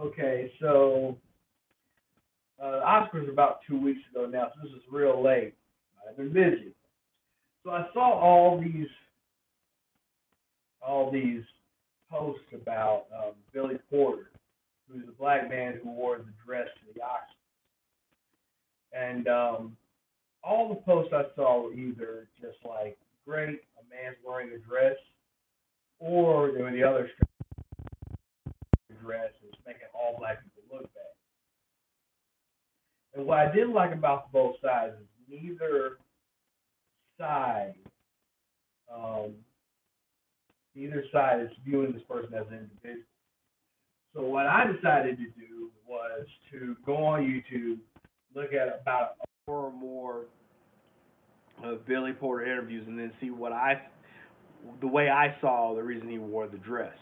Okay, so Oscars about 2 weeks ago now, so this is real late. I've been busy, so I saw all these posts about Billy Porter, who's a black man who wore the dress to the Oscars, and all the posts I saw were either just like, great, a man's wearing a dress, or they were the other dress is making all black people look bad. And what I didn't like about both sides is side, um, neither side is viewing this person as an individual. So what I decided to do was to go on YouTube, look at about four or more of Billy Porter interviews, and then see the way I saw the reason he wore the dress.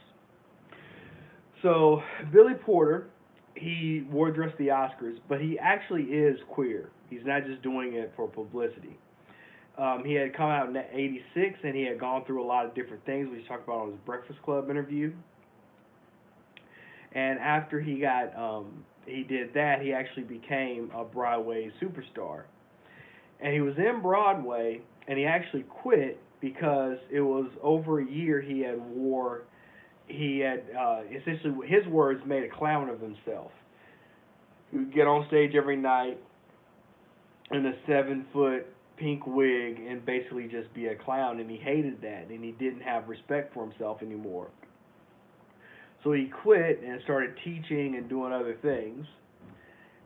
So Billy Porter, he wore a dress at the Oscars, but he actually is queer. He's not just doing it for publicity. He had come out in '86, and he had gone through a lot of different things, which he talked about on his Breakfast Club interview. And after he did that, he actually became a Broadway superstar. And he was in Broadway, and he actually quit because it was over a year he had essentially, his words, made a clown of himself. He would get on stage every night in a 7 foot pink wig and basically just be a clown, and he hated that, and he didn't have respect for himself anymore. So he quit and started teaching and doing other things.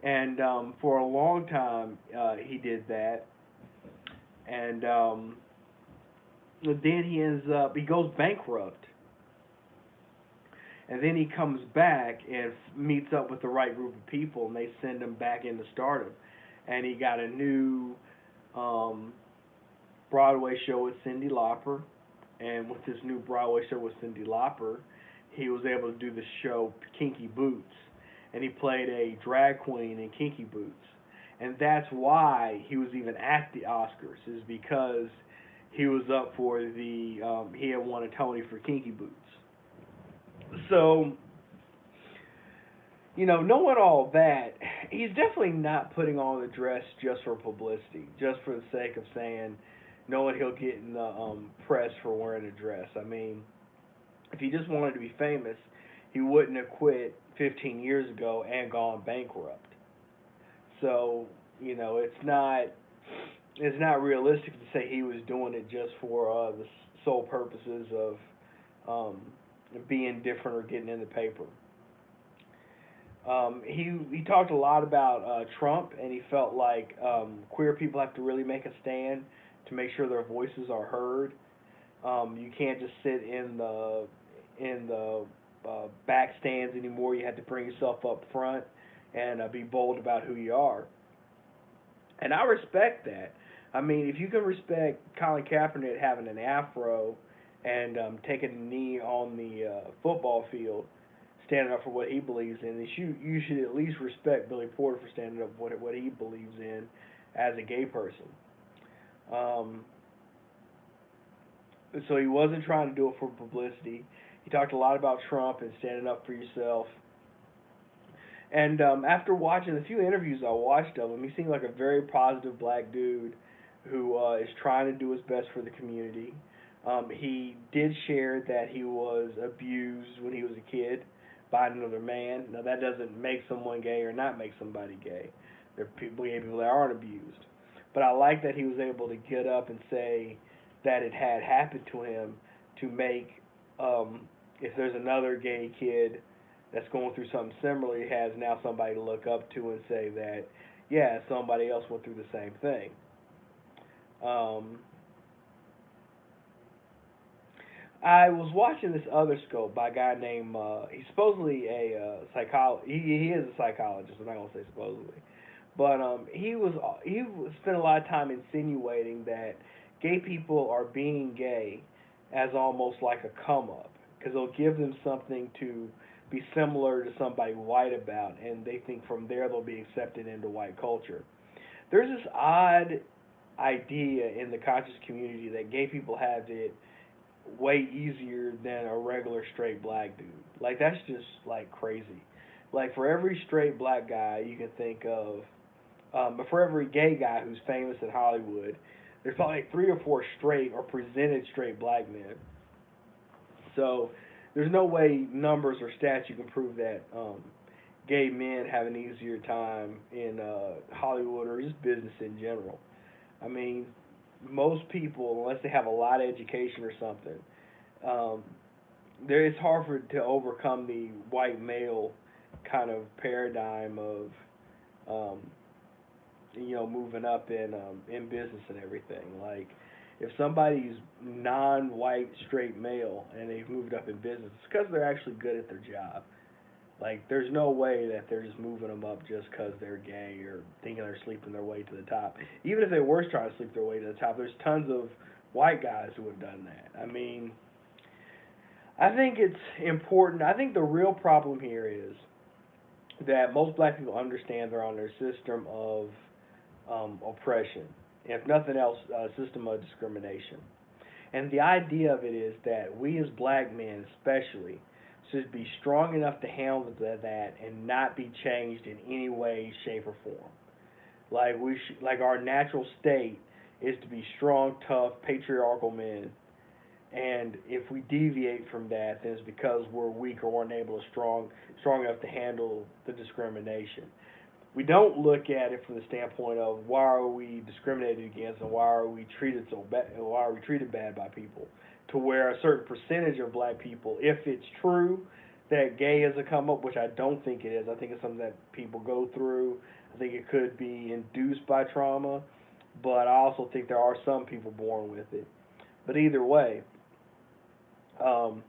And for a long time, he did that. And then he goes bankrupt. And then he comes back and meets up with the right group of people, and they send him back into stardom. And he got a new um, Broadway show with Cyndi Lauper. And with this new Broadway show with Cyndi Lauper, he was able to do the show Kinky Boots, and he played a drag queen in Kinky Boots. And that's why he was even at the Oscars, is because he was up for he had won a Tony for Kinky Boots. So, knowing all that, he's definitely not putting on the dress just for publicity, just for the sake of saying, knowing he'll get in the press for wearing a dress. I mean, if he just wanted to be famous, he wouldn't have quit 15 years ago and gone bankrupt. So, it's not realistic to say he was doing it just for the sole purposes of um, being different or getting in the paper. He talked a lot about Trump, and he felt like queer people have to really make a stand to make sure their voices are heard. You can't just sit in the back stands anymore. You have to bring yourself up front and be bold about who you are. And I respect that. I mean, if you can respect Colin Kaepernick having an afro and taking a knee on the football field, standing up for what he believes in, you should at least respect Billy Porter for standing up for what he believes in as a gay person. Um, so he wasn't trying to do it for publicity. He talked a lot about Trump and standing up for yourself. And after watching the few interviews I watched of him, he seemed like a very positive black dude who is trying to do his best for the community. He did share that he was abused when he was a kid by another man. Now that doesn't make someone gay or not make somebody gay. There are gay people that aren't abused. But I like that he was able to get up and say that it had happened to him to make, if there's another gay kid that's going through something similar, he has now somebody to look up to and say that, yeah, somebody else went through the same thing. Um, I was watching this other scope by a guy named he's supposedly a he is a psychologist. I'm not gonna say supposedly, but he spent a lot of time insinuating that gay people are being gay as almost like a come up because they'll give them something to be similar to somebody white about, and they think from there they'll be accepted into white culture. There's this odd idea in the conscious community that gay people have it way easier than a regular straight black dude. Like that's just like crazy. Like for every straight black guy you can think of, but for every gay guy who's famous in Hollywood, there's probably like 3 or 4 straight or presented straight black men. So there's no way numbers or stats you can prove that gay men have an easier time in Hollywood or just business in general. I mean, most people, unless they have a lot of education or something, um, it's hard for to overcome the white male kind of paradigm of um, moving up in business and everything. Like if somebody's non-white straight male and they've moved up in business, it's because they're actually good at their job. Like there's no way that they're just moving them up just because they're gay or thinking they're sleeping their way to the top. Even if they were trying to sleep their way to the top, there's tons of white guys who have done that. I mean, I think it's important. I think the real problem here is that most black people understand they're under a system of oppression, and if nothing else, a system of discrimination. And the idea of it is that we as black men, especially, should be strong enough to handle that and not be changed in any way, shape, or form. Like our natural state is to be strong, tough, patriarchal men. And if we deviate from that, then it's because we're weak or unable to strong enough to handle the discrimination. We don't look at it from the standpoint of why are we discriminated against and why are we treated so bad, why are we treated bad by people, to where a certain percentage of black people, if it's true that gay is a come up, which I don't think it is, I think it's something that people go through. I think it could be induced by trauma, but I also think there are some people born with it. But either way, um,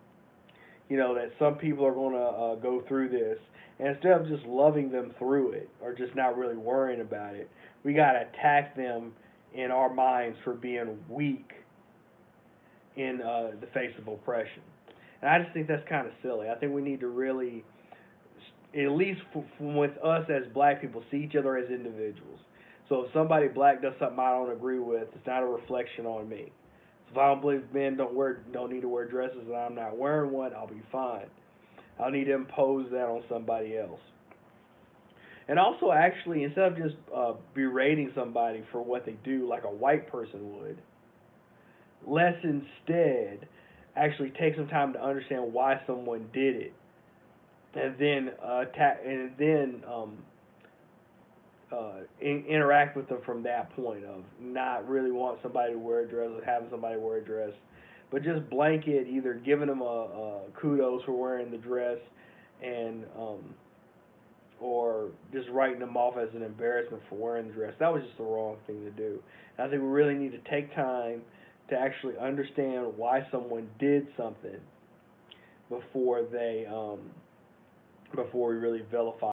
that some people are going to go through this. And instead of just loving them through it or just not really worrying about it, we got to attack them in our minds for being weak in the face of oppression. And I just think that's kind of silly. I think we need to really, at least with us as black people, see each other as individuals. So if somebody black does something I don't agree with, it's not a reflection on me. If I don't believe men don't need to wear dresses and I'm not wearing one, I'll be fine. I'll need to impose that on somebody else. And also, actually, instead of just berating somebody for what they do, like a white person would, let's instead actually take some time to understand why someone did it, and then interact with them from that point of not really want somebody to wear a dress or having somebody wear a dress, but just blanket either giving them a kudos for wearing the dress and or just writing them off as an embarrassment for wearing the dress. That was just the wrong thing to do. And I think we really need to take time to actually understand why someone did something before they before we really vilify